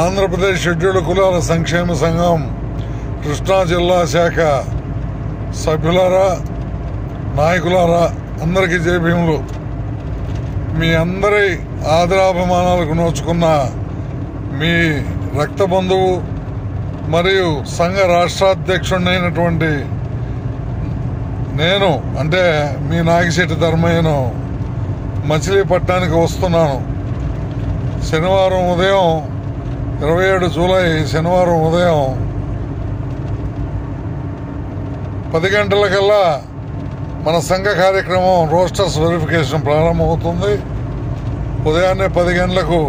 Andhra Pradesh scheduled కులాల సంక్షేమ సంఘం కృష్ణా జిల్లా శాఖ సభ్యులారా, నాయకులారా, అందరికీ జై భీములు. మీ అందరి ఆదరాభిమానాలకు నోచుకున్న మీ రక్త బంధువు మరియు సంఘ రాష్ట్రాధ్యక్షుడినైనటువంటి నేను, అంటే మీ నాగిశెట్టి ధర్మయ్యను, మచిలీపట్నానికి వస్తున్నాను. శనివారం ఉదయం 27 జూలై శనివారం ఉదయం 10 గంటలకల్లా మన సంఘ కార్యక్రమం రోస్టర్స్ వెరిఫికేషన్ ప్రారంభమవుతుంది. ఉదయాన్నే 10 గంటలకు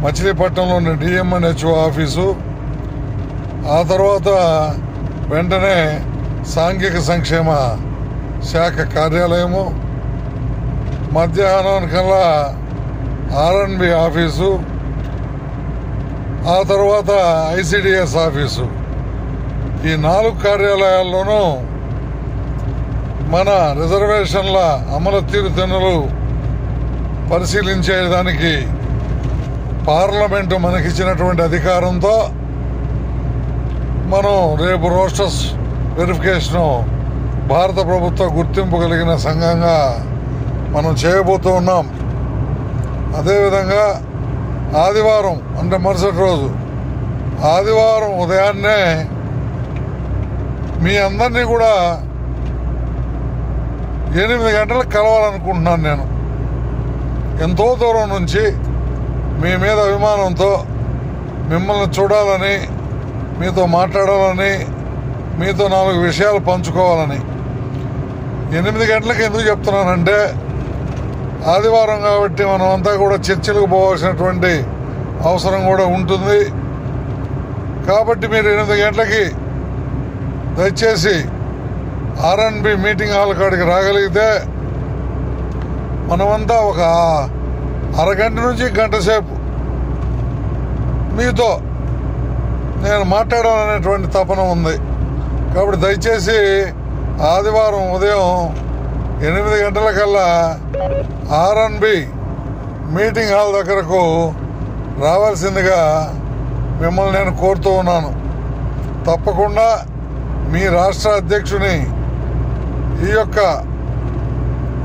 మచిలీపట్నంలోని డిఎంఎన్హెచ్ఓ ఆఫీసు, ఆ తర్వాత వెంటనే సాంఘిక సంక్షేమ శాఖ కార్యాలయము, మధ్యాహ్నానికల్లా ఆర్ఎన్బి ఆఫీసు, ఆ తర్వాత ఐసిడిఎస్ ఆఫీసు. ఈ 4 కార్యాలయాల్లోనూ మన రిజర్వేషన్ల అమలు తీరుతెన్నులు పరిశీలించేదానికి పార్లమెంటు మనకిచ్చినటువంటి అధికారంతో మనం రేపు రోస్టర్స్ వెరిఫికేషను భారత ప్రభుత్వ గుర్తింపు కలిగిన సంఘంగా మనం చేయబోతూ ఉన్నాం. అదేవిధంగా ఆదివారం, అంటే మరుసటి రోజు ఆదివారం ఉదయాన్నే మీ అందరినీ కూడా 8 గంటలకు కలవాలనుకుంటున్నాను. నేను ఎంతో దూరం నుంచి మీ మీద అభిమానంతో మిమ్మల్ని చూడాలని, మీతో మాట్లాడాలని, మీతో 4 విషయాలు పంచుకోవాలని 8 గంటలకు ఎందుకు చెప్తున్నానంటే, ఆదివారం కాబట్టి మనం అంతా కూడా చర్చలకు పోవాల్సినటువంటి అవసరం కూడా ఉంటుంది. కాబట్టి మీరు 8 గంటలకి దయచేసి ఆర్ఎన్బి మీటింగ్ హాల్ కాడికి రాగలిగితే మనమంతా ఒక అరగంట నుంచి గంట సేపు మీతో నేను మాట్లాడాలనేటువంటి తపన ఉంది. కాబట్టి దయచేసి ఆదివారం ఉదయం 8 గంటలకల్లా ఆర్ఎన్బి మీటింగ్ హాల్ దగ్గరకు రావాల్సిందిగా మిమ్మల్ని నేను కోరుతూ ఉన్నాను. తప్పకుండా మీ రాష్ట్ర అధ్యక్షుని ఈ యొక్క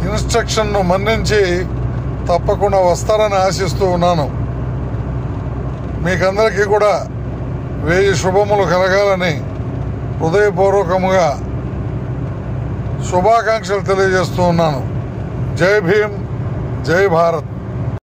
ఇన్స్ట్రక్షన్ను మన్నించి తప్పకుండా వస్తారని ఆశిస్తూ ఉన్నాను. మీకందరికీ కూడా 1000 శుభములు కలగాలని హృదయపూర్వకముగా శుభాకాంక్షలు తెలియజేస్తూ ఉన్నాను. జై భీమ్, జై భారత్.